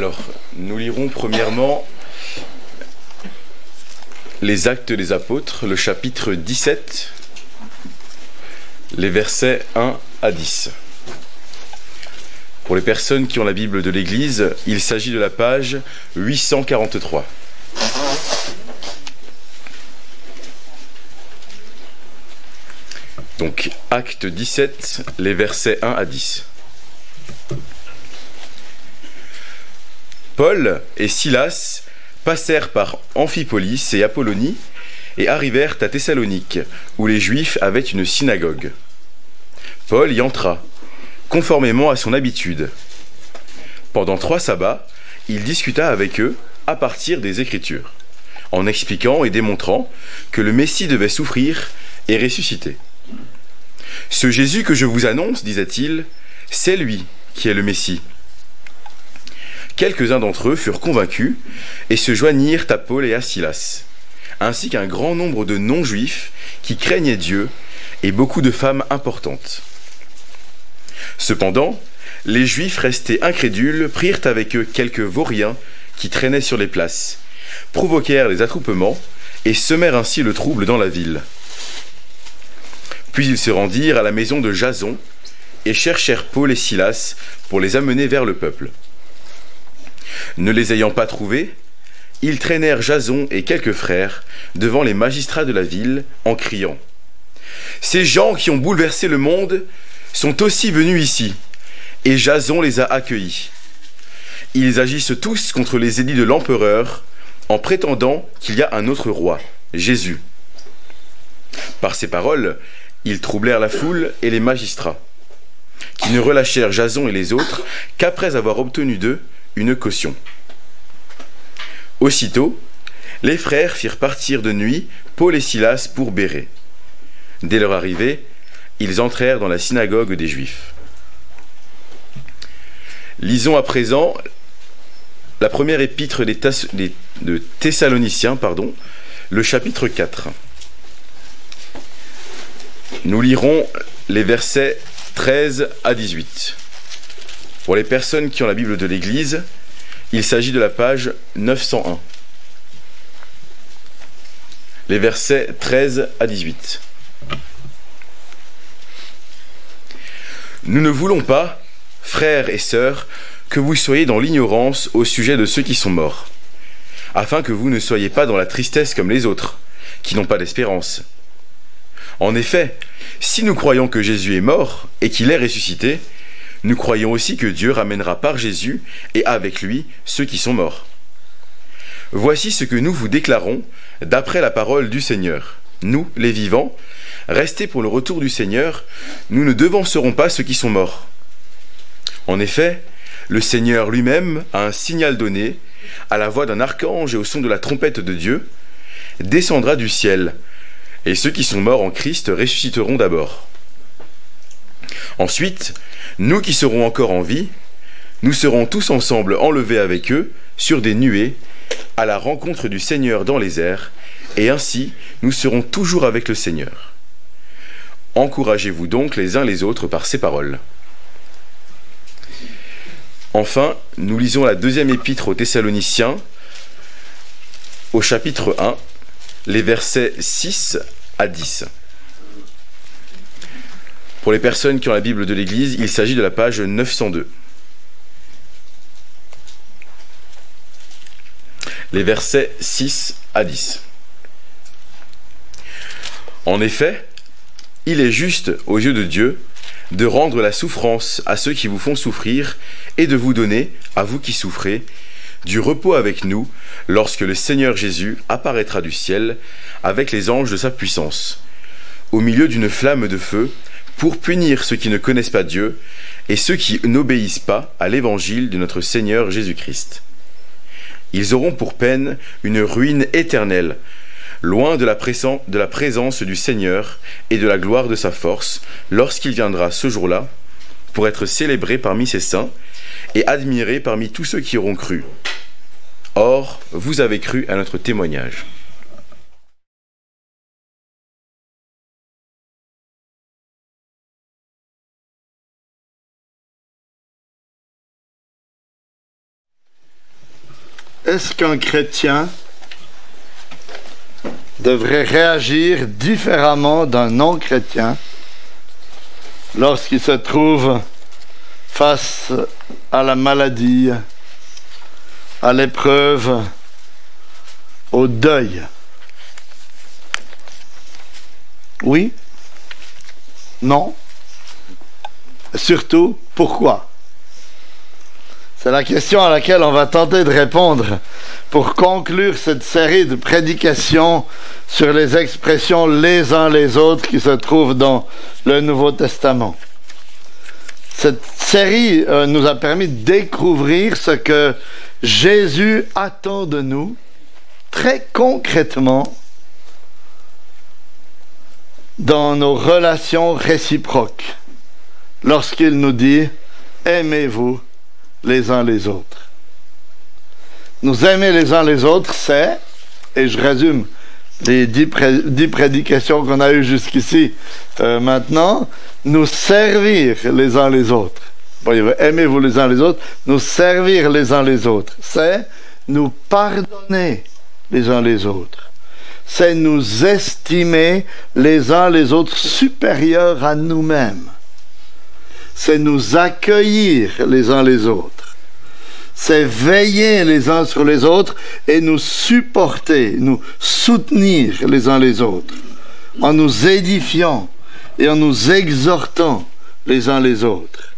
Alors, nous lirons premièrement les Actes des Apôtres, le chapitre 17, les versets 1 à 10. Pour les personnes qui ont la Bible de l'Église, il s'agit de la page 843. Donc, Acte 17, les versets 1 à 10. Paul et Silas passèrent par Amphipolis et Apollonie et arrivèrent à Thessalonique, où les Juifs avaient une synagogue. Paul y entra, conformément à son habitude. Pendant 3 sabbats, il discuta avec eux à partir des Écritures, en expliquant et démontrant que le Messie devait souffrir et ressusciter. « Ce Jésus que je vous annonce, disait-il, c'est lui qui est le Messie. » Quelques-uns d'entre eux furent convaincus et se joignirent à Paul et à Silas, ainsi qu'un grand nombre de non-juifs qui craignaient Dieu et beaucoup de femmes importantes. Cependant, les Juifs restés incrédules prirent avec eux quelques vauriens qui traînaient sur les places, provoquèrent les attroupements et semèrent ainsi le trouble dans la ville. Puis ils se rendirent à la maison de Jason et cherchèrent Paul et Silas pour les amener vers le peuple. Ne les ayant pas trouvés, ils traînèrent Jason et quelques frères devant les magistrats de la ville en criant « Ces gens qui ont bouleversé le monde sont aussi venus ici, et Jason les a accueillis. Ils agissent tous contre les édits de l'empereur en prétendant qu'il y a un autre roi, Jésus. » Par ces paroles, ils troublèrent la foule et les magistrats, qui ne relâchèrent Jason et les autres qu'après avoir obtenu d'eux une caution. Aussitôt, les frères firent partir de nuit Paul et Silas pour Bérée. Dès leur arrivée, ils entrèrent dans la synagogue des Juifs. Lisons à présent la première épître de Thessaloniciens, le chapitre 4. Nous lirons les versets 13 à 18. Pour les personnes qui ont la Bible de l'Église, il s'agit de la page 901. Les versets 13 à 18. Nous ne voulons pas, frères et sœurs, que vous soyez dans l'ignorance au sujet de ceux qui sont morts, afin que vous ne soyez pas dans la tristesse comme les autres, qui n'ont pas d'espérance. En effet, si nous croyons que Jésus est mort et qu'il est ressuscité, nous croyons aussi que Dieu ramènera par Jésus et avec lui ceux qui sont morts. Voici ce que nous vous déclarons d'après la parole du Seigneur. Nous, les vivants, restés pour le retour du Seigneur, nous ne devancerons pas ceux qui sont morts. En effet, le Seigneur lui-même a un signal donné, à la voix d'un archange et au son de la trompette de Dieu, descendra du ciel, et ceux qui sont morts en Christ ressusciteront d'abord. Ensuite, nous qui serons encore en vie, nous serons tous ensemble enlevés avec eux sur des nuées à la rencontre du Seigneur dans les airs, et ainsi nous serons toujours avec le Seigneur. Encouragez-vous donc les uns les autres par ces paroles. Enfin, nous lisons la deuxième épître aux Thessaloniciens, au chapitre 1, les versets 6 à 10. Pour les personnes qui ont la Bible de l'Église, il s'agit de la page 902. Les versets 6 à 10. En effet, il est juste aux yeux de Dieu de rendre la souffrance à ceux qui vous font souffrir et de vous donner, à vous qui souffrez, du repos avec nous lorsque le Seigneur Jésus apparaîtra du ciel avec les anges de sa puissance, au milieu d'une flamme de feu, pour punir ceux qui ne connaissent pas Dieu et ceux qui n'obéissent pas à l'évangile de notre Seigneur Jésus-Christ. Ils auront pour peine une ruine éternelle, loin de la présence du Seigneur et de la gloire de sa force, lorsqu'il viendra ce jour-là, pour être célébré parmi ses saints et admiré parmi tous ceux qui auront cru. Or, vous avez cru à notre témoignage. est-ce qu'un chrétien devrait réagir différemment d'un non-chrétien lorsqu'il se trouve face à la maladie, à l'épreuve, au deuil? Oui? Non? Surtout, pourquoi? C'est la question à laquelle on va tenter de répondre pour conclure cette série de prédications sur les expressions les uns les autres qui se trouvent dans le Nouveau Testament. Cette série nous a permis de découvrir ce que Jésus attend de nous très concrètement dans nos relations réciproques lorsqu'il nous dit « Aimez-vous les uns les autres ». Nous aimer les uns les autres, c'est, et je résume les 10 prédications qu'on a eues jusqu'ici maintenant, nous servir les uns les autres. Bon, aimez-vous les uns les autres, nous servir les uns les autres, c'est nous pardonner les uns les autres. C'est nous estimer les uns les autres supérieurs à nous-mêmes. C'est nous accueillir les uns les autres. C'est veiller les uns sur les autres et nous supporter, nous soutenir les uns les autres, en nous édifiant et en nous exhortant les uns les autres,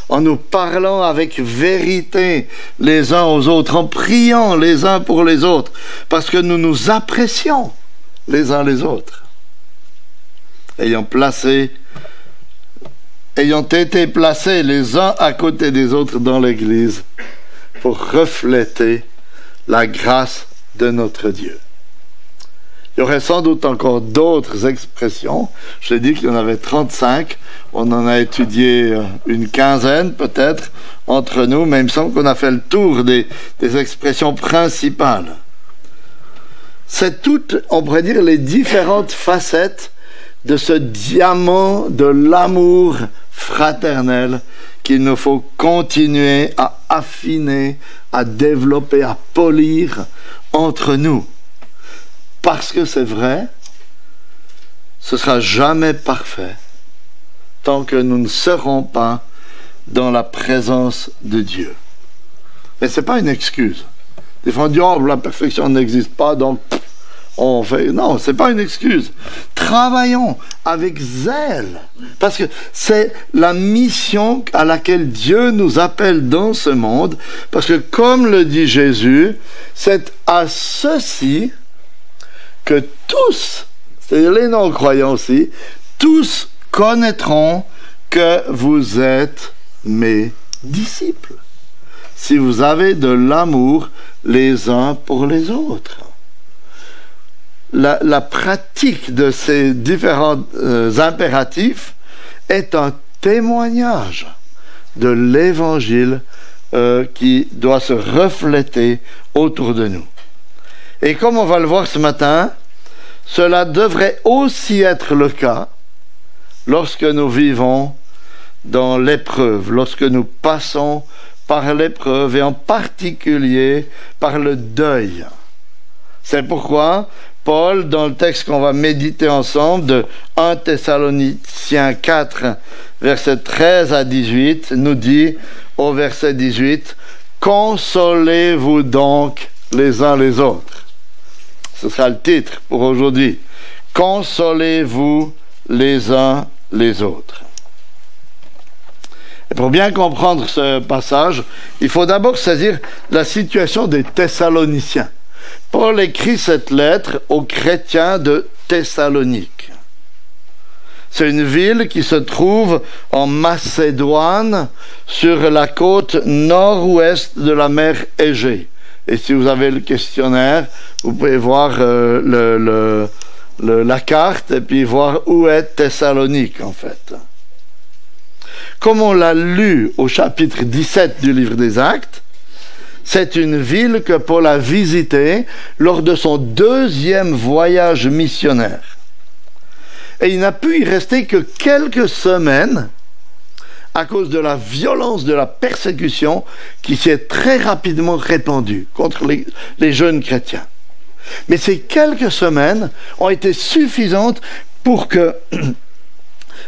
en nous parlant avec vérité les uns aux autres, en priant les uns pour les autres, parce que nous nous apprécions les uns les autres, ayant été placés les uns à côté des autres dans l'Église pour refléter la grâce de notre Dieu. Il y aurait sans doute encore d'autres expressions. Je l'ai dit qu'il y en avait 35. On en a étudié une quinzaine peut-être entre nous, mais il me semble qu'on a fait le tour des expressions principales. C'est toutes, on pourrait dire, les différentes facettes de ce diamant de l'amour fraternel qu'il nous faut continuer à affiner, à développer, à polir entre nous. Parce que c'est vrai, ce ne sera jamais parfait tant que nous ne serons pas dans la présence de Dieu. Mais ce n'est pas une excuse. Des fois on dit « Oh, la perfection n'existe pas, donc on fait... » Non, ce n'est pas une excuse. Travaillons avec zèle, parce que c'est la mission à laquelle Dieu nous appelle dans ce monde, parce que comme le dit Jésus, c'est à ceci que tous, c'est-à-dire les non-croyants aussi, tous connaîtront que vous êtes mes disciples, si vous avez de l'amour les uns pour les autres. La pratique de ces différents impératifs est un témoignage de l'Évangile qui doit se refléter autour de nous. Et comme on va le voir ce matin, cela devrait aussi être le cas lorsque nous vivons dans l'épreuve, lorsque nous passons par l'épreuve et en particulier par le deuil. C'est pourquoi Paul, dans le texte qu'on va méditer ensemble, de 1 Thessaloniciens 4, versets 13 à 18, nous dit au verset 18, « Consolez-vous donc les uns les autres. » Ce sera le titre pour aujourd'hui. « Consolez-vous les uns les autres. » Et pour bien comprendre ce passage, il faut d'abord saisir la situation des Thessaloniciens. Paul écrit cette lettre aux chrétiens de Thessalonique. C'est une ville qui se trouve en Macédoine, sur la côte nord-ouest de la mer Égée. Et si vous avez le questionnaire, vous pouvez voir la carte et puis voir où est Thessalonique en fait. Comme on l'a lu au chapitre 17 du livre des Actes, c'est une ville que Paul a visitée lors de son deuxième voyage missionnaire. Et il n'a pu y rester que quelques semaines à cause de la violence de la persécution qui s'est très rapidement répandue contre les jeunes chrétiens. Mais ces quelques semaines ont été suffisantes pour que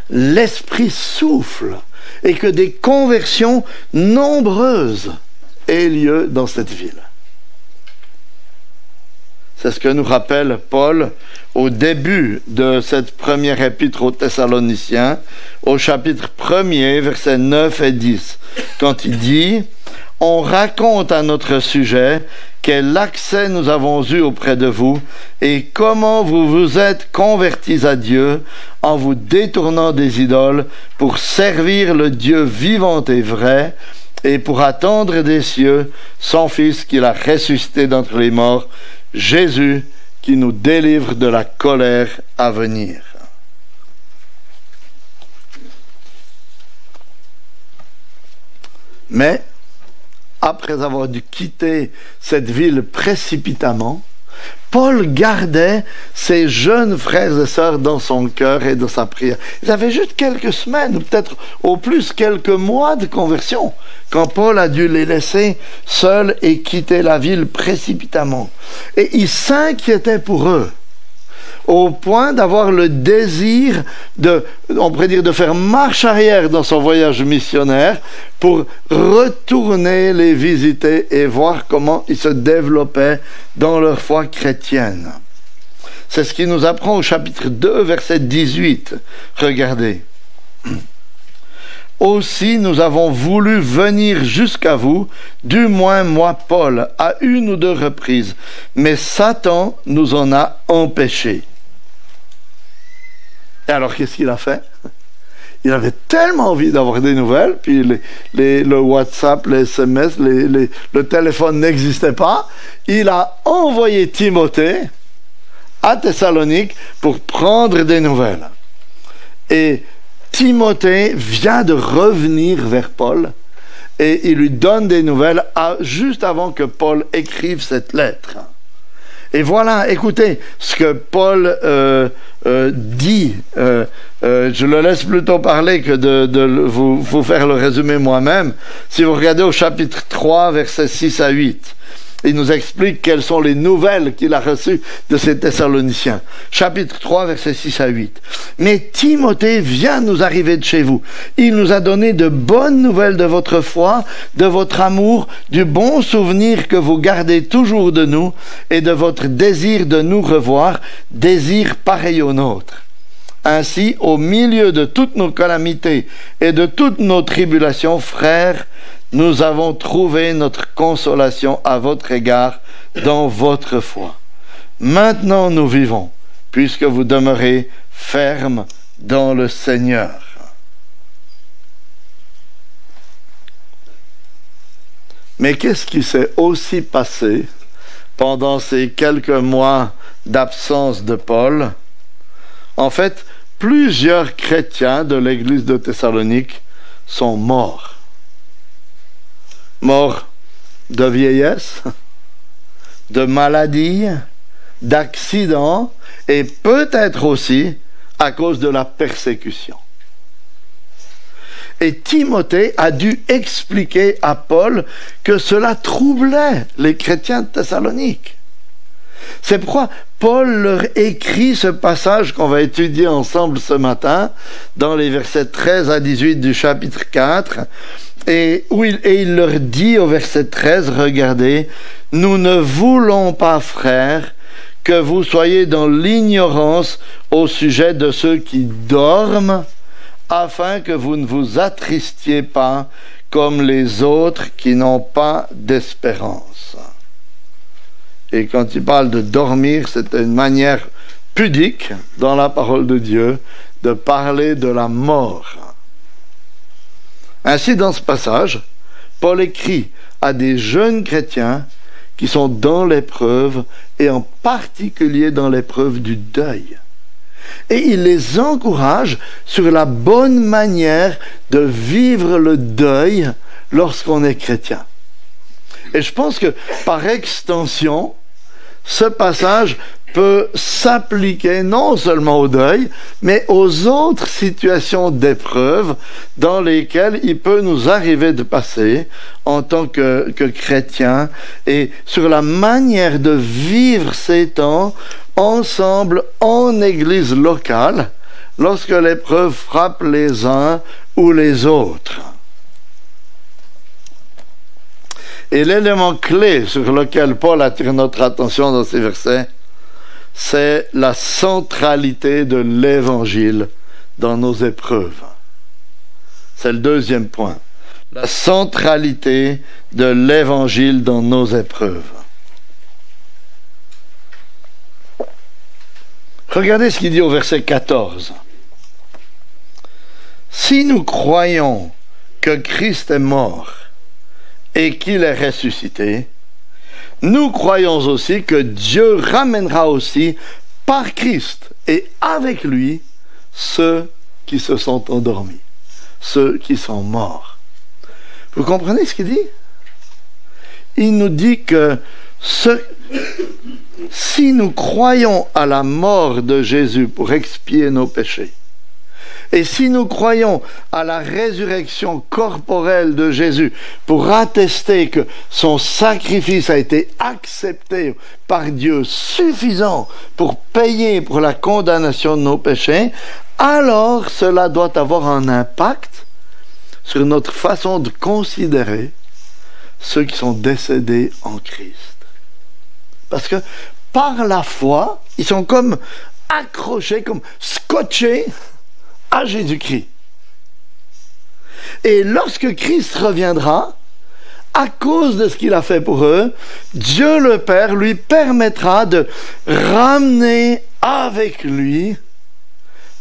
l'Esprit souffle et que des conversions nombreuses aient lieu dans cette ville. C'est ce que nous rappelle Paul au début de cette première épître aux Thessaloniciens, au chapitre 1er, versets 9 et 10, quand il dit « On raconte à notre sujet quel accès nous avons eu auprès de vous et comment vous vous êtes convertis à Dieu en vous détournant des idoles pour servir le Dieu vivant et vrai et pour attendre des cieux son Fils qu'il a ressuscité d'entre les morts, Jésus qui nous délivre de la colère à venir. » Mais, après avoir dû quitter cette ville précipitamment, Paul gardait ses jeunes frères et sœurs dans son cœur et dans sa prière. Ils avaient juste quelques semaines, ou peut-être au plus quelques mois de conversion, quand Paul a dû les laisser seuls et quitter la ville précipitamment. Et il s'inquiétait pour eux, au point d'avoir le désir on pourrait dire, de faire marche arrière dans son voyage missionnaire pour retourner les visiter et voir comment ils se développaient dans leur foi chrétienne. C'est ce qui nous apprend au chapitre 2, verset 18. Regardez. « Aussi nous avons voulu venir jusqu'à vous, du moins moi, Paul, à une ou deux reprises, mais Satan nous en a empêchés. » Et alors, qu'est-ce qu'il a fait? Il avait tellement envie d'avoir des nouvelles, puis le WhatsApp, les SMS, le téléphone n'existait pas. Il a envoyé Timothée à Thessalonique pour prendre des nouvelles. Et Timothée vient de revenir vers Paul et il lui donne des nouvelles juste avant que Paul écrive cette lettre. Et voilà, écoutez ce que Paul dit. Je le laisse plutôt parler que de vous faire le résumé moi-même. Si vous regardez au chapitre 3, versets 6 à 8, il nous explique quelles sont les nouvelles qu'il a reçues de ces Thessaloniciens. Chapitre 3, versets 6 à 8. « Mais Timothée vient nous arriver de chez vous. Il nous a donné de bonnes nouvelles de votre foi, de votre amour, du bon souvenir que vous gardez toujours de nous et de votre désir de nous revoir, désir pareil au nôtre. Ainsi, au milieu de toutes nos calamités et de toutes nos tribulations, frères, nous avons trouvé notre consolation à votre égard dans votre foi. Maintenant nous vivons, puisque vous demeurez fermes dans le Seigneur. » Mais qu'est-ce qui s'est aussi passé pendant ces quelques mois d'absence de Paul? En fait, plusieurs chrétiens de l'église de Thessalonique sont morts. Morts de vieillesse, de maladie, d'accidents et peut-être aussi à cause de la persécution. Et Timothée a dû expliquer à Paul que cela troublait les chrétiens de Thessalonique. C'est pourquoi Paul leur écrit ce passage qu'on va étudier ensemble ce matin, dans les versets 13 à 18 du chapitre 4, et il leur dit au verset 13, regardez, « Nous ne voulons pas, frères, que vous soyez dans l'ignorance au sujet de ceux qui dorment, afin que vous ne vous attristiez pas comme les autres qui n'ont pas d'espérance. » Et quand il parle de dormir, c'est une manière pudique dans la parole de Dieu de parler de la mort. Ainsi, dans ce passage, Paul écrit à des jeunes chrétiens qui sont dans l'épreuve, et en particulier dans l'épreuve du deuil. Et il les encourage sur la bonne manière de vivre le deuil lorsqu'on est chrétien. Et je pense que, par extension, ce passage peut s'appliquer non seulement au deuil, mais aux autres situations d'épreuve dans lesquelles il peut nous arriver de passer en tant que chrétiens, et sur la manière de vivre ces temps ensemble en église locale lorsque l'épreuve frappe les uns ou les autres. Et l'élément clé sur lequel Paul attire notre attention dans ces versets, c'est la centralité de l'Évangile dans nos épreuves. C'est le deuxième point. La centralité de l'Évangile dans nos épreuves. Regardez ce qu'il dit au verset 14. Si nous croyons que Christ est mort et qu'il est ressuscité, nous croyons aussi que Dieu ramènera aussi par Christ et avec lui ceux qui se sont endormis, ceux qui sont morts. Vous comprenez ce qu'il dit? Il nous dit que si nous croyons à la mort de Jésus pour expier nos péchés, et si nous croyons à la résurrection corporelle de Jésus pour attester que son sacrifice a été accepté par Dieu suffisant pour payer pour la condamnation de nos péchés, alors cela doit avoir un impact sur notre façon de considérer ceux qui sont décédés en Christ. Parce que par la foi, ils sont comme accrochés, comme scotchés à Jésus-Christ. Et lorsque Christ reviendra, à cause de ce qu'il a fait pour eux, Dieu le Père lui permettra de ramener avec lui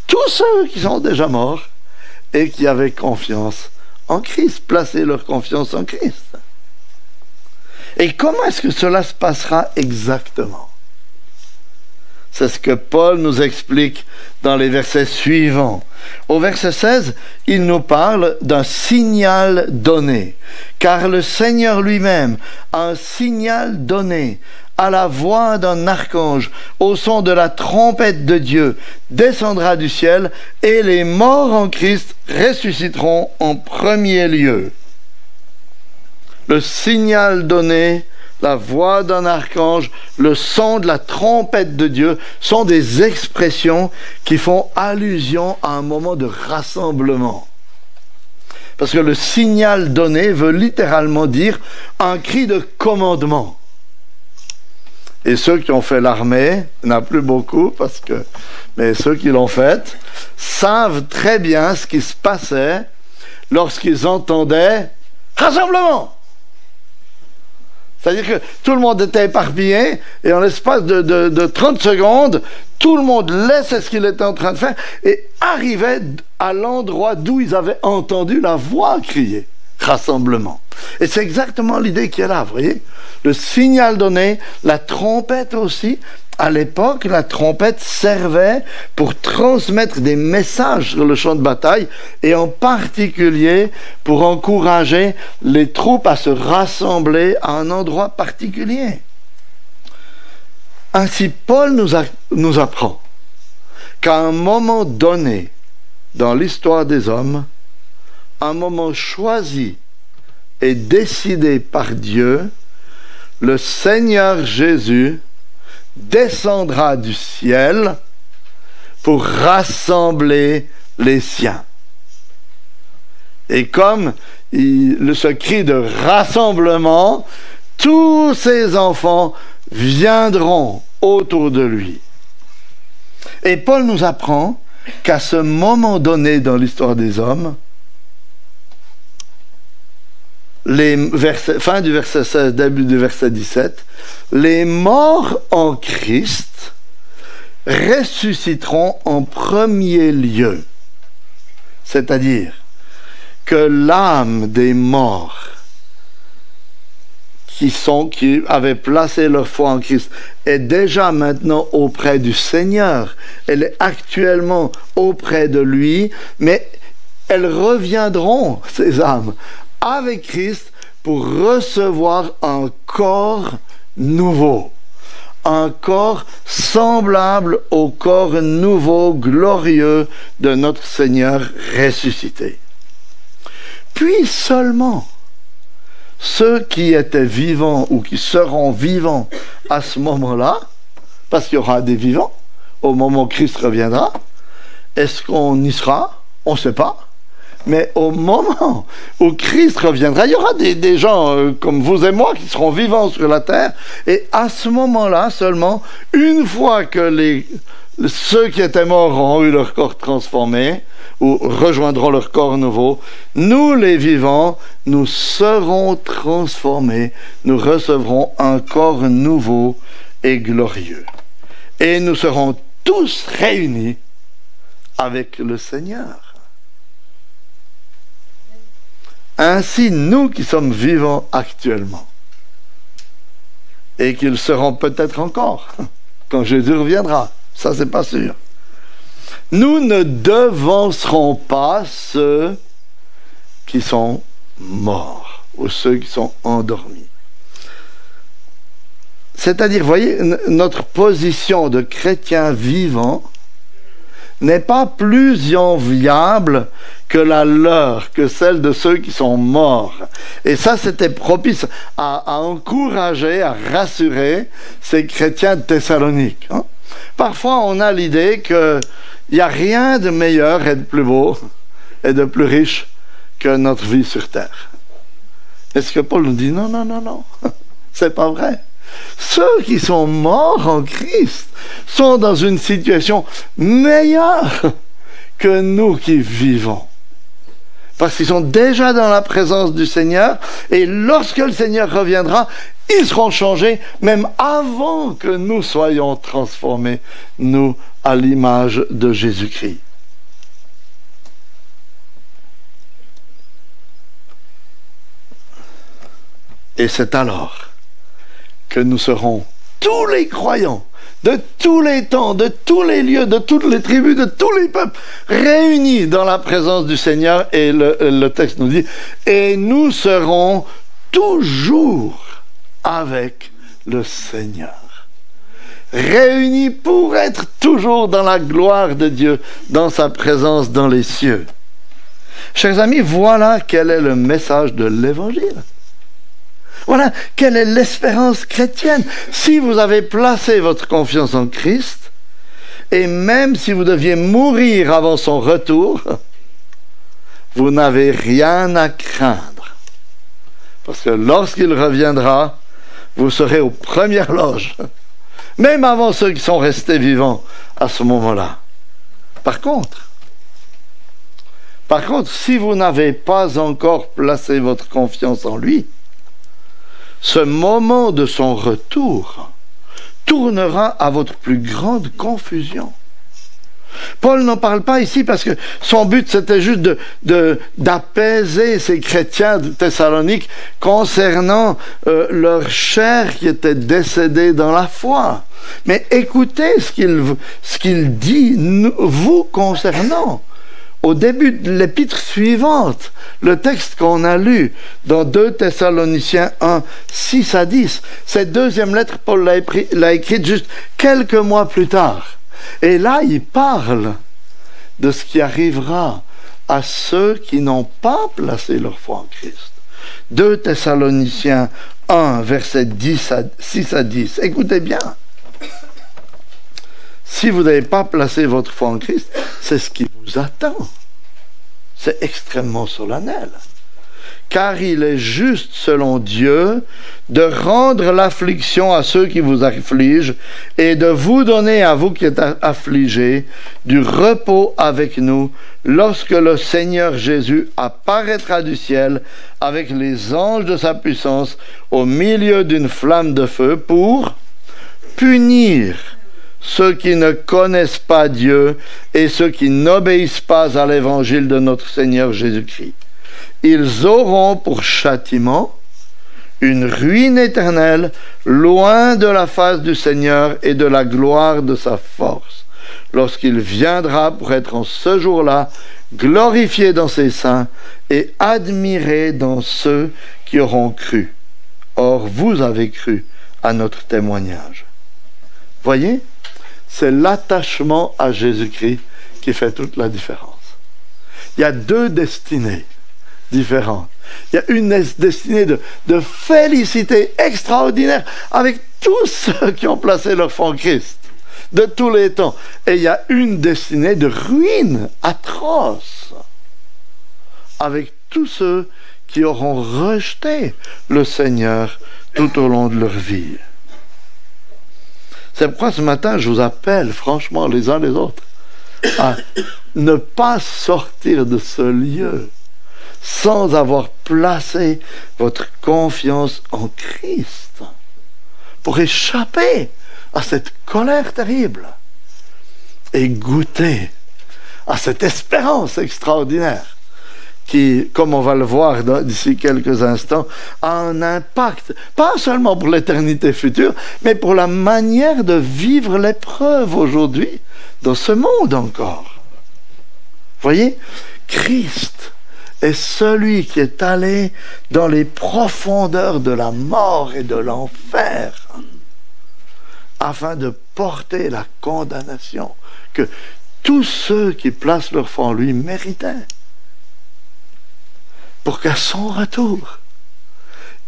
tous ceux qui sont déjà morts et qui avaient confiance en Christ, placer leur confiance en Christ. Et comment est-ce que cela se passera exactement? C'est ce que Paul nous explique dans les versets suivants. Au verset 16, il nous parle d'un signal donné, car le Seigneur lui-même a un signal donné à la voix d'un archange, au son de la trompette de Dieu, descendra du ciel, et les morts en Christ ressusciteront en premier lieu. Le signal donné, la voix d'un archange, le son de la trompette de Dieu sont des expressions qui font allusion à un moment de rassemblement. Parce que le signal donné veut littéralement dire un cri de commandement. Et ceux qui ont fait l'armée, il n'y en a plus beaucoup, mais ceux qui l'ont faite, savent très bien ce qui se passait lorsqu'ils entendaient « rassemblement ». C'est-à-dire que tout le monde était éparpillé et en l'espace de 30 secondes, tout le monde laissait ce qu'il était en train de faire et arrivait à l'endroit d'où ils avaient entendu la voix crier « rassemblement ». Et c'est exactement l'idée qui est là, vous voyez. Le signal donné, la trompette aussi. À l'époque, la trompette servait pour transmettre des messages sur le champ de bataille et en particulier pour encourager les troupes à se rassembler à un endroit particulier. Ainsi, Paul nous apprend qu'à un moment donné dans l'histoire des hommes, un moment choisi et décidé par Dieu, le Seigneur Jésus descendra du ciel pour rassembler les siens. Et comme ce cri de rassemblement, tous ses enfants viendront autour de lui. Et Paul nous apprend qu'à ce moment donné dans l'histoire des hommes, fin du verset 16, début du verset 17, les morts en Christ ressusciteront en premier lieu. C'est-à-dire que l'âme des morts qui avaient placé leur foi en Christ est déjà maintenant auprès du Seigneur. Elle est actuellement auprès de lui, mais elles reviendront, ces âmes, avec Christ pour recevoir un corps nouveau, un corps semblable au corps nouveau, glorieux de notre Seigneur ressuscité. Puis seulement, ceux qui étaient vivants ou qui seront vivants à ce moment-là, parce qu'il y aura des vivants au moment où Christ reviendra, est-ce qu'on y sera? On ne sait pas. Mais au moment où Christ reviendra, il y aura des gens comme vous et moi qui seront vivants sur la terre. Et à ce moment-là seulement, une fois que ceux qui étaient morts auront eu leur corps transformé, ou rejoindront leur corps nouveau, nous les vivants, nous serons transformés, nous recevrons un corps nouveau et glorieux. Et nous serons tous réunis avec le Seigneur. Ainsi, nous qui sommes vivants actuellement, et qu'ils seront peut-être encore, quand Jésus reviendra, ça c'est pas sûr, nous ne devancerons pas ceux qui sont morts, ou ceux qui sont endormis. C'est-à-dire, voyez, notre position de chrétien vivant n'est pas plus enviable que la leur, que celle de ceux qui sont morts. Et ça, c'était propice à encourager, à rassurer ces chrétiens de Thessalonique. Hein? Parfois, on a l'idée qu'il n'y a rien de meilleur et de plus beau et de plus riche que notre vie sur terre. Est-ce que Paul nous dit non, non, non, non, c'est pas vrai. Ceux qui sont morts en Christ sont dans une situation meilleure que nous qui vivons. Parce qu'ils sont déjà dans la présence du Seigneur, et lorsque le Seigneur reviendra, ils seront changés, même avant que nous soyons transformés, nous, à l'image de Jésus-Christ. Et c'est alors que nous serons tous les croyants, de tous les temps, de tous les lieux, de toutes les tribus, de tous les peuples, réunis dans la présence du Seigneur. Et le texte nous dit, et nous serons toujours avec le Seigneur. Réunis pour être toujours dans la gloire de Dieu, dans sa présence dans les cieux. Chers amis, voilà quel est le message de l'Évangile. Voilà, quelle est l'espérance chrétienne. Si vous avez placé votre confiance en Christ, et même si vous deviez mourir avant son retour, vous n'avez rien à craindre. Parce que lorsqu'il reviendra, vous serez aux premières loges, même avant ceux qui sont restés vivants à ce moment-là. Par contre, si vous n'avez pas encore placé votre confiance en lui, ce moment de son retour tournera à votre plus grande confusion. Paul n'en parle pas ici parce que son but c'était juste d'apaiser ces chrétiens de Thessalonique concernant leur chair qui était décédée dans la foi. Mais écoutez ce qu'il dit vous concernant. Au début de l'épître suivante, le texte qu'on a lu dans 2 Thessaloniciens 1, 6 à 10, cette deuxième lettre, Paul l'a écrite juste quelques mois plus tard. Et là, il parle de ce qui arrivera à ceux qui n'ont pas placé leur foi en Christ. 2 Thessaloniciens 1, versets 6 à 10. Écoutez bien. Si vous n'avez pas placé votre foi en Christ, c'est ce qui vous attend. C'est extrêmement solennel. Car il est juste, selon Dieu, de rendre l'affliction à ceux qui vous affligent et de vous donner, à vous qui êtes affligés, du repos avec nous lorsque le Seigneur Jésus apparaîtra du ciel avec les anges de sa puissance au milieu d'une flamme de feu pour punir ceux qui ne connaissent pas Dieu et ceux qui n'obéissent pas à l'évangile de notre Seigneur Jésus-Christ. Ils auront pour châtiment une ruine éternelle, loin de la face du Seigneur et de la gloire de sa force, lorsqu'il viendra pour être en ce jour-là glorifié dans ses saints et admiré dans ceux qui auront cru. Or, vous avez cru à notre témoignage. Voyez, c'est l'attachement à Jésus-Christ qui fait toute la différence. Il y a deux destinées différentes. Il y a une destinée de félicité extraordinaire avec tous ceux qui ont placé leur foi en Christ, de tous les temps. Et il y a une destinée de ruine atroce avec tous ceux qui auront rejeté le Seigneur tout au long de leur vie. C'est pourquoi ce matin, je vous appelle franchement les uns les autres à ne pas sortir de ce lieu sans avoir placé votre confiance en Christ pour échapper à cette colère terrible et goûter à cette espérance extraordinaire qui, comme on va le voir d'ici quelques instants, a un impact, pas seulement pour l'éternité future, mais pour la manière de vivre l'épreuve aujourd'hui, dans ce monde encore. Voyez, Christ est celui qui est allé dans les profondeurs de la mort et de l'enfer, afin de porter la condamnation que tous ceux qui placent leur foi en lui méritaient. Pour qu'à son retour,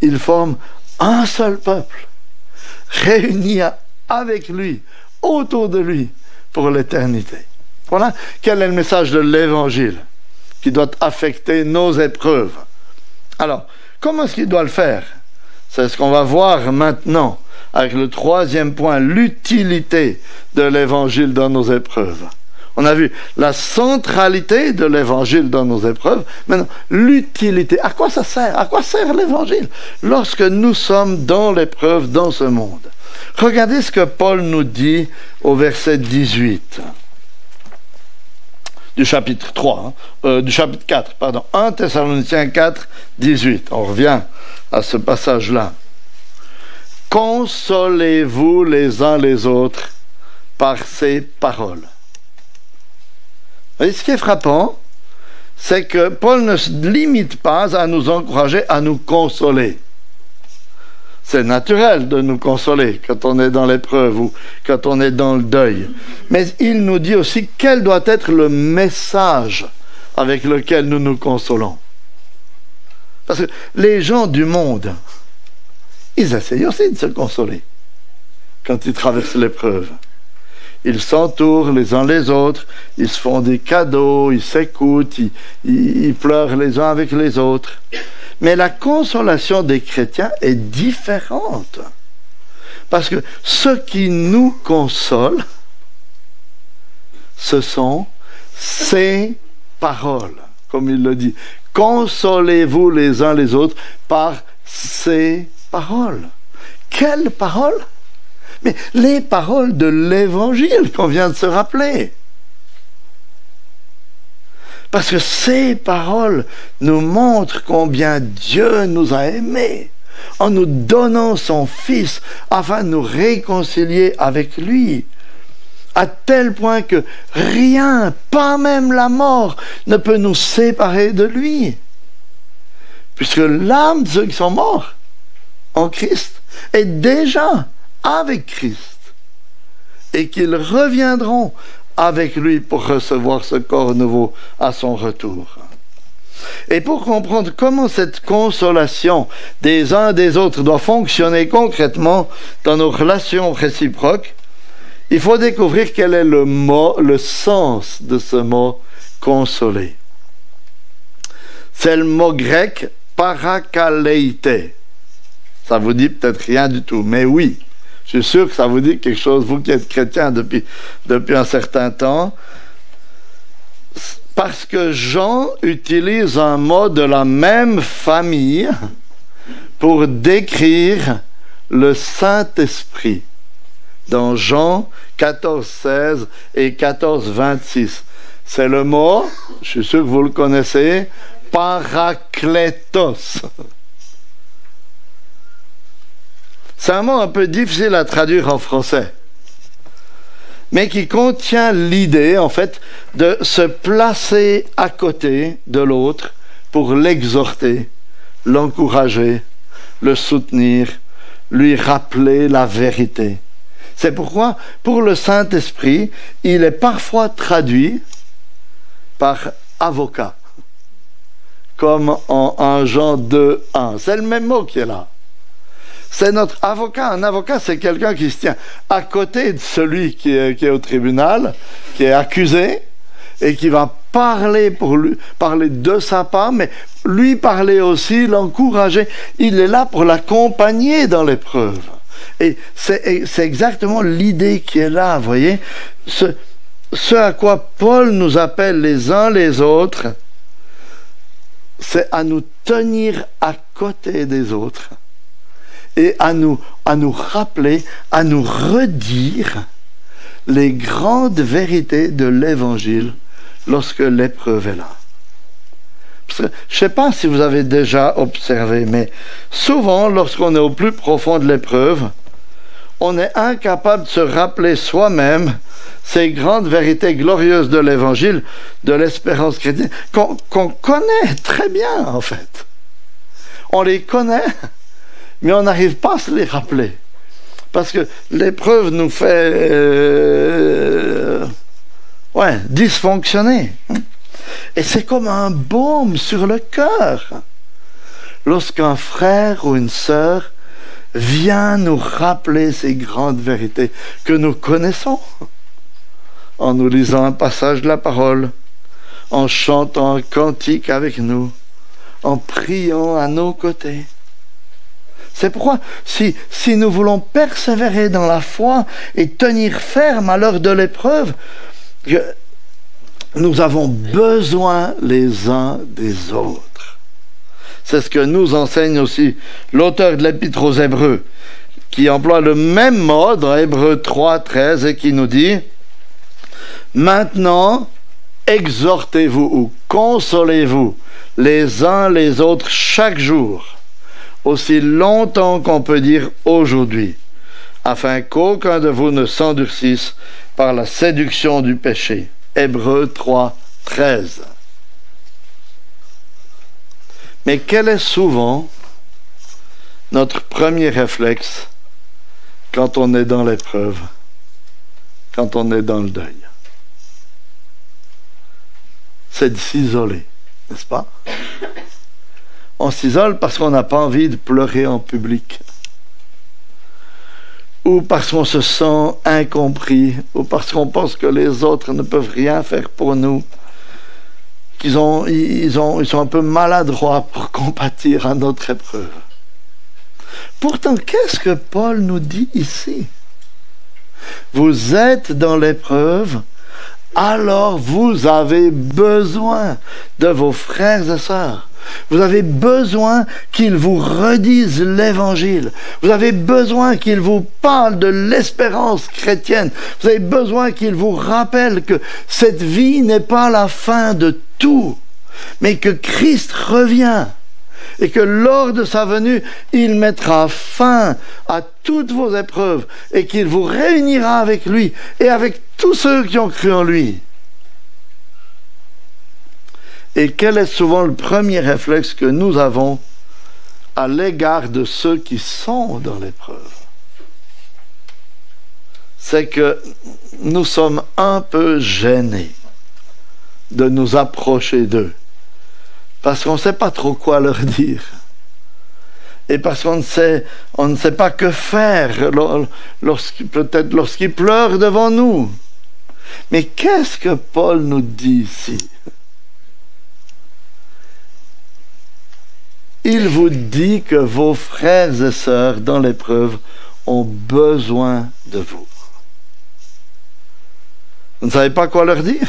ils forment un seul peuple, réunis avec lui, autour de lui, pour l'éternité. Voilà quel est le message de l'Évangile qui doit affecter nos épreuves. Alors, comment est-ce qu'il doit le faire? C'est ce qu'on va voir maintenant avec le troisième point, l'utilité de l'Évangile dans nos épreuves. On a vu la centralité de l'Évangile dans nos épreuves. Maintenant, l'utilité. À quoi ça sert? À quoi sert l'Évangile lorsque nous sommes dans l'épreuve, dans ce monde? Regardez ce que Paul nous dit au verset 18 du chapitre 4, 1 Thessaloniciens 4, 18. On revient à ce passage-là. Consolez-vous les uns les autres par ces paroles. Et ce qui est frappant, c'est que Paul ne se limite pas à nous encourager à nous consoler. C'est naturel de nous consoler quand on est dans l'épreuve ou quand on est dans le deuil. Mais il nous dit aussi quel doit être le message avec lequel nous nous consolons. Parce que les gens du monde, ils essayent aussi de se consoler quand ils traversent l'épreuve. Ils s'entourent les uns les autres, ils se font des cadeaux, ils s'écoutent, ils pleurent les uns avec les autres. Mais la consolation des chrétiens est différente. Parce que ce qui nous console, ce sont ces paroles, comme il le dit. Consolez-vous les uns les autres par ces paroles. Quelles paroles? Mais les paroles de l'Évangile qu'on vient de se rappeler. Parce que ces paroles nous montrent combien Dieu nous a aimés en nous donnant son Fils afin de nous réconcilier avec lui. À tel point que rien, pas même la mort, ne peut nous séparer de lui. Puisque l'âme de ceux qui sont morts en Christ est déjà avec Christ, et qu'ils reviendront avec lui pour recevoir ce corps nouveau à son retour. Et pour comprendre comment cette consolation des uns des autres doit fonctionner concrètement dans nos relations réciproques, il faut découvrir quel est le sens de ce mot « consoler ». C'est le mot grec « parakaleite ». Ça vous dit peut-être rien du tout, mais oui. Je suis sûr que ça vous dit quelque chose, vous qui êtes chrétien depuis un certain temps, parce que Jean utilise un mot de la même famille pour décrire le Saint-Esprit dans Jean 14, 16 et 14, 26. C'est le mot, je suis sûr que vous le connaissez, parakletos. C'est un mot un peu difficile à traduire en français, mais qui contient l'idée, en fait, de se placer à côté de l'autre pour l'exhorter, l'encourager, le soutenir, lui rappeler la vérité. C'est pourquoi, pour le Saint-Esprit, il est parfois traduit par avocat, comme en 1 Jean 2:1. C'est le même mot qui est là. C'est notre avocat. Un avocat, c'est quelqu'un qui se tient à côté de celui qui est au tribunal, qui est accusé, et qui va parler pour lui, parler de sa part, mais lui parler aussi, l'encourager. Il est là pour l'accompagner dans l'épreuve. Et c'est exactement l'idée qui est là, vous voyez. Ce à quoi Paul nous appelle les uns les autres, c'est à nous tenir à côté des autres et à nous rappeler, à nous redire les grandes vérités de l'Évangile lorsque l'épreuve est là. Parce que, je ne sais pas si vous avez déjà observé, mais souvent, lorsqu'on est au plus profond de l'épreuve, on est incapable de se rappeler soi-même ces grandes vérités glorieuses de l'Évangile, de l'espérance chrétienne, qu'on connaît très bien, en fait. On les connaît, mais on n'arrive pas à se les rappeler. Parce que l'épreuve nous fait dysfonctionner. Et c'est comme un baume sur le cœur lorsqu'un frère ou une sœur vient nous rappeler ces grandes vérités que nous connaissons en nous lisant un passage de la parole, en chantant un cantique avec nous, en priant à nos côtés. C'est pourquoi, si nous voulons persévérer dans la foi et tenir ferme à l'heure de l'épreuve, nous avons besoin les uns des autres. C'est ce que nous enseigne aussi l'auteur de l'Épître aux Hébreux, qui emploie le même mot dans Hébreux 3:13 et qui nous dit « Maintenant, exhortez-vous ou consolez-vous les uns les autres chaque jour, aussi longtemps qu'on peut dire aujourd'hui, afin qu'aucun de vous ne s'endurcisse par la séduction du péché. » Hébreux 3:13. Mais quel est souvent notre premier réflexe quand on est dans l'épreuve, quand on est dans le deuil? C'est de s'isoler, n'est-ce pas? On s'isole parce qu'on n'a pas envie de pleurer en public, ou parce qu'on se sent incompris, ou parce qu'on pense que les autres ne peuvent rien faire pour nous, qu'ils sont un peu maladroits pour compatir à notre épreuve. Pourtant, qu'est-ce que Paul nous dit ici? Vous êtes dans l'épreuve, alors vous avez besoin de vos frères et sœurs. Vous avez besoin qu'ils vous redisent l'Évangile. Vous avez besoin qu'ils vous parlent de l'espérance chrétienne. Vous avez besoin qu'ils vous rappellent que cette vie n'est pas la fin de tout, mais que Christ revient et que lors de sa venue, il mettra fin à toutes vos épreuves et qu'il vous réunira avec lui et avec tous ceux qui ont cru en lui. Et quel est souvent le premier réflexe que nous avons à l'égard de ceux qui sont dans l'épreuve? C'est que nous sommes un peu gênés de nous approcher d'eux, parce qu'on ne sait pas trop quoi leur dire, et parce qu'on ne sait pas que faire peut-être lorsqu'ils pleurent devant nous. Mais qu'est-ce que Paul nous dit ici? Il vous dit que vos frères et sœurs dans l'épreuve ont besoin de vous. Vous ne savez pas quoi leur dire?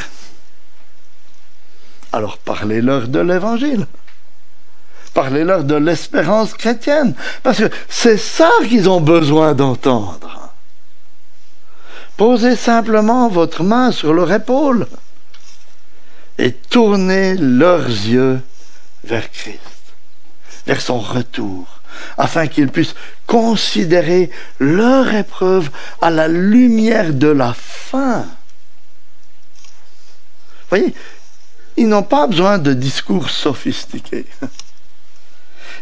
Alors parlez-leur de l'Évangile. Parlez-leur de l'espérance chrétienne. Parce que c'est ça qu'ils ont besoin d'entendre. Posez simplement votre main sur leur épaule et tournez leurs yeux vers Christ, vers son retour, afin qu'ils puissent considérer leur épreuve à la lumière de la fin. Vous voyez, ils n'ont pas besoin de discours sophistiqués.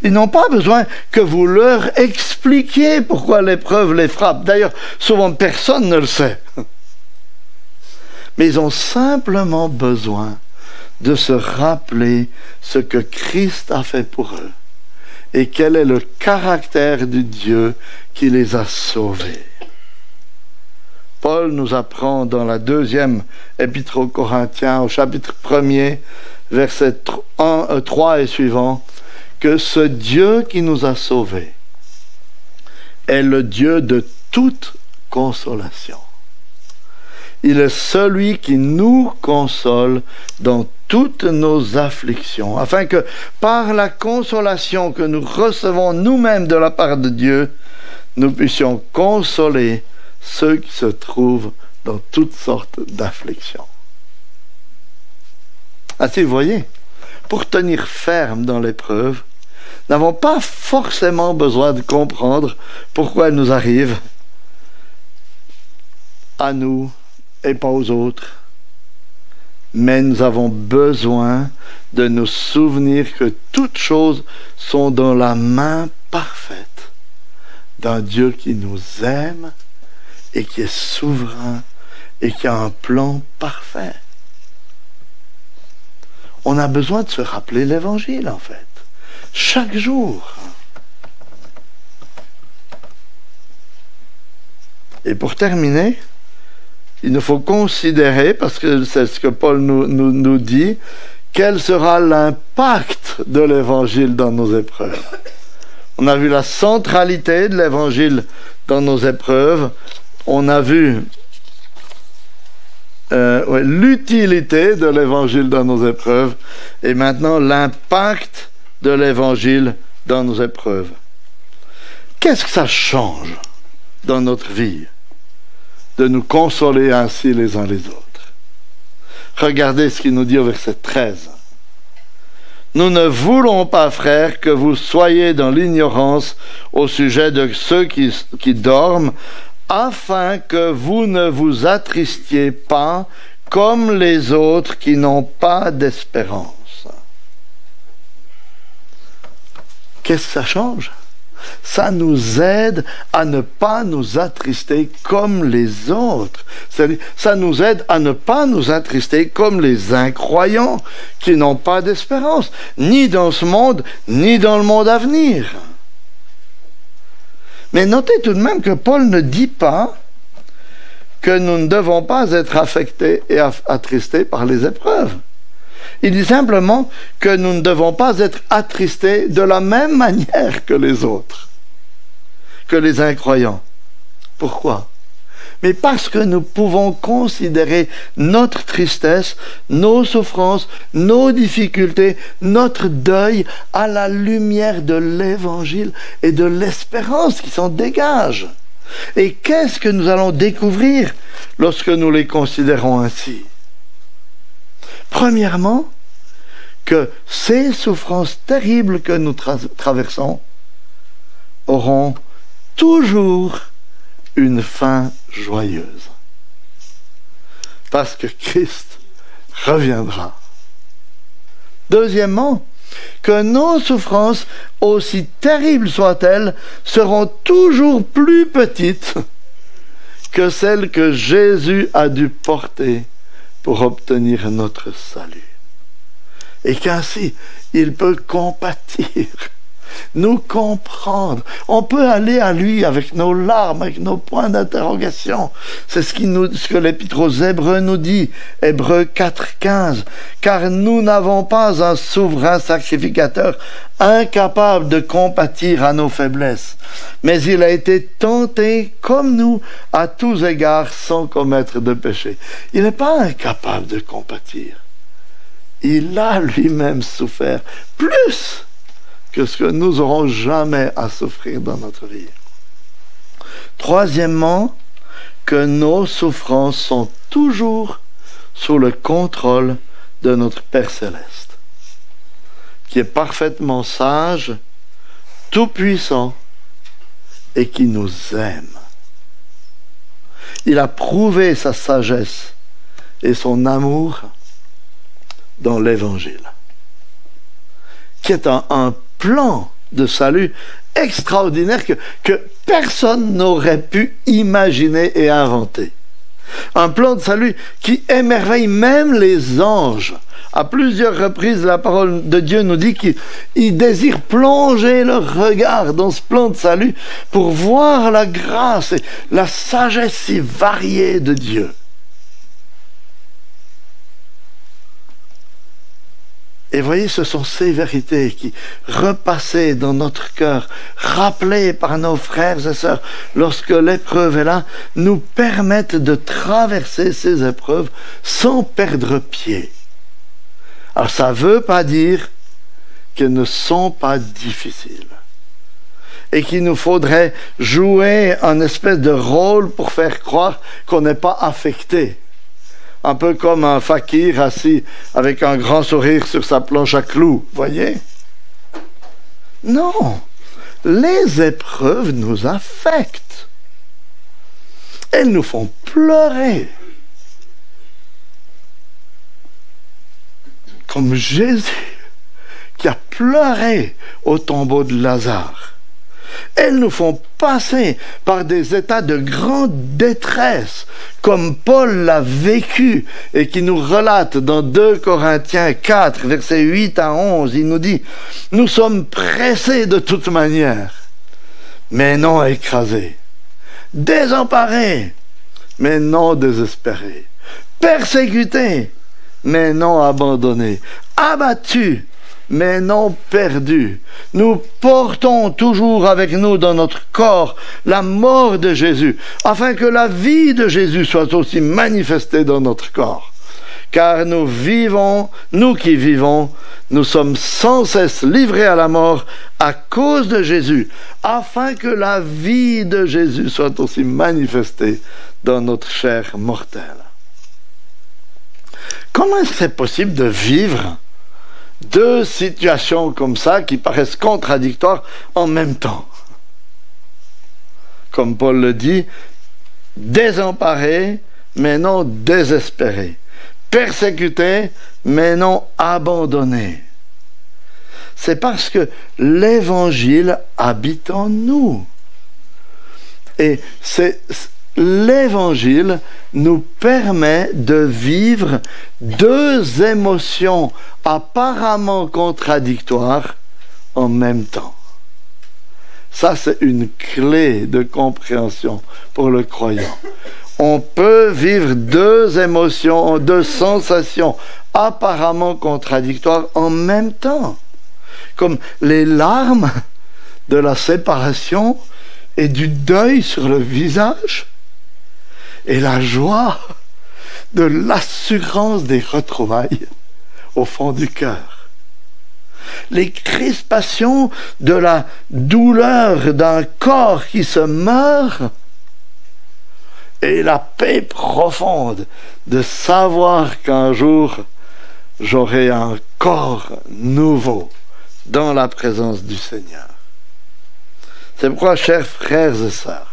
Ils n'ont pas besoin que vous leur expliquiez pourquoi l'épreuve les frappe. D'ailleurs, souvent personne ne le sait. Mais ils ont simplement besoin de se rappeler ce que Christ a fait pour eux et quel est le caractère du Dieu qui les a sauvés. Paul nous apprend dans la 2e épître aux Corinthiens, au chapitre 1er, versets 3 et suivants, que ce Dieu qui nous a sauvés est le Dieu de toute consolation. Il est celui qui nous console dans toutes nos afflictions, afin que par la consolation que nous recevons nous-mêmes de la part de Dieu, nous puissions consoler ceux qui se trouvent dans toutes sortes d'afflictions. Ainsi, vous voyez, pour tenir ferme dans l'épreuve, nous n'avons pas forcément besoin de comprendre pourquoi elle nous arrive à nous et pas aux autres. Mais nous avons besoin de nous souvenir que toutes choses sont dans la main parfaite d'un Dieu qui nous aime et qui est souverain et qui a un plan parfait. On a besoin de se rappeler l'Évangile, en fait, chaque jour. Et pour terminer, il nous faut considérer, parce que c'est ce que Paul nous dit, quel sera l'impact de l'Évangile dans nos épreuves. On a vu la centralité de l'Évangile dans nos épreuves. On a vu l'utilité de l'Évangile dans nos épreuves. Et maintenant, l'impact de l'Évangile dans nos épreuves. Qu'est-ce que ça change dans notre vie de nous consoler ainsi les uns les autres? Regardez ce qu'il nous dit au verset 13. Nous ne voulons pas, frères, que vous soyez dans l'ignorance au sujet de ceux qui dorment, afin que vous ne vous attristiez pas comme les autres qui n'ont pas d'espérance. Qu'est-ce que ça change? Ça nous aide à ne pas nous attrister comme les autres. C'est-à-dire, ça nous aide à ne pas nous attrister comme les incroyants qui n'ont pas d'espérance, ni dans ce monde, ni dans le monde à venir. Mais notez tout de même que Paul ne dit pas que nous ne devons pas être affectés et attristés par les épreuves. Il dit simplement que nous ne devons pas être attristés de la même manière que les autres, que les incroyants. Pourquoi? Mais parce que nous pouvons considérer notre tristesse, nos souffrances, nos difficultés, notre deuil à la lumière de l'Évangile et de l'espérance qui s'en dégage. Et qu'est-ce que nous allons découvrir lorsque nous les considérons ainsi? Premièrement, que ces souffrances terribles que nous traversons auront toujours une fin joyeuse. Parce que Christ reviendra. Deuxièmement, que nos souffrances, aussi terribles soient-elles, seront toujours plus petites que celles que Jésus a dû porter pour obtenir notre salut. Et qu'ainsi, il peut compatir, nous comprendre. On peut aller à lui avec nos larmes, avec nos points d'interrogation. C'est ce que l'Épître aux Hébreux nous dit, Hébreux 4:15. Car nous n'avons pas un souverain sacrificateur incapable de compatir à nos faiblesses, mais il a été tenté comme nous à tous égards sans commettre de péché. Il n'est pas incapable de compatir. Il a lui-même souffert plus que ce que nous aurons jamais à souffrir dans notre vie. Troisièmement, que nos souffrances sont toujours sous le contrôle de notre Père Céleste, qui est parfaitement sage, tout-puissant et qui nous aime. Il a prouvé sa sagesse et son amour dans l'Évangile, qui est un plan de salut extraordinaire que personne n'aurait pu imaginer et inventer. Un plan de salut qui émerveille même les anges. À plusieurs reprises, la parole de Dieu nous dit qu'il désire plonger leur regard dans ce plan de salut pour voir la grâce et la sagesse si variée de Dieu. Et voyez, ce sont ces vérités qui, repassées dans notre cœur, rappelées par nos frères et sœurs lorsque l'épreuve est là, nous permettent de traverser ces épreuves sans perdre pied. Alors ça ne veut pas dire qu'elles ne sont pas difficiles et qu'il nous faudrait jouer un espèce de rôle pour faire croire qu'on n'est pas affecté. Un peu comme un fakir assis avec un grand sourire sur sa planche à clous, voyez? Non, les épreuves nous affectent. Elles nous font pleurer. Comme Jésus qui a pleuré au tombeau de Lazare. Elles nous font passer par des états de grande détresse, comme Paul l'a vécu et qui nous relate dans 2 Corinthiens 4, versets 8 à 11. Il nous dit « Nous sommes pressés de toute manière, mais non écrasés, désemparés, mais non désespérés, persécutés, mais non abandonnés, abattus, mais non perdus. Nous portons toujours avec nous dans notre corps la mort de Jésus, afin que la vie de Jésus soit aussi manifestée dans notre corps. Car nous qui vivons, nous sommes sans cesse livrés à la mort à cause de Jésus, afin que la vie de Jésus soit aussi manifestée dans notre chair mortelle. Comment est-ce que c'est possible de vivre 2 situations comme ça qui paraissent contradictoires en même temps? Comme Paul le dit, désemparés, mais non désespérés, persécutés, mais non abandonnés. C'est parce que l'Évangile habite en nous. Et l'Évangile nous permet de vivre 2 émotions apparemment contradictoires en même temps. Ça, c'est une clé de compréhension pour le croyant. On peut vivre 2 émotions, 2 sensations apparemment contradictoires en même temps, comme les larmes de la séparation et du deuil sur le visage, et la joie de l'assurance des retrouvailles au fond du cœur. Les crispations de la douleur d'un corps qui se meurt et la paix profonde de savoir qu'un jour j'aurai un corps nouveau dans la présence du Seigneur. C'est pourquoi, chers frères et sœurs,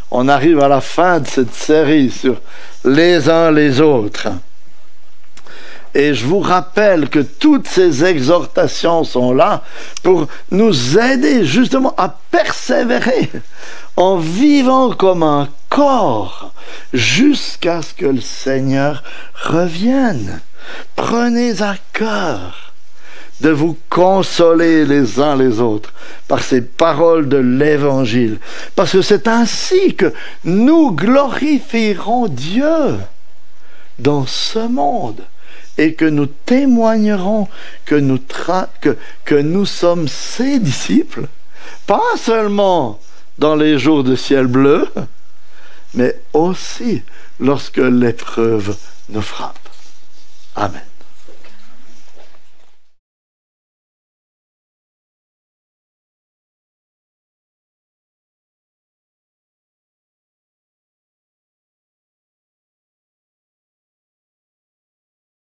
on arrive à la fin de cette série sur les uns les autres. Et je vous rappelle que toutes ces exhortations sont là pour nous aider justement à persévérer en vivant comme un corps jusqu'à ce que le Seigneur revienne. Prenez à cœur de vous consoler les uns les autres par ces paroles de l'Évangile, parce que c'est ainsi que nous glorifierons Dieu dans ce monde et que nous témoignerons que nous sommes ses disciples, pas seulement dans les jours de ciel bleu, mais aussi lorsque l'épreuve nous frappe. Amen.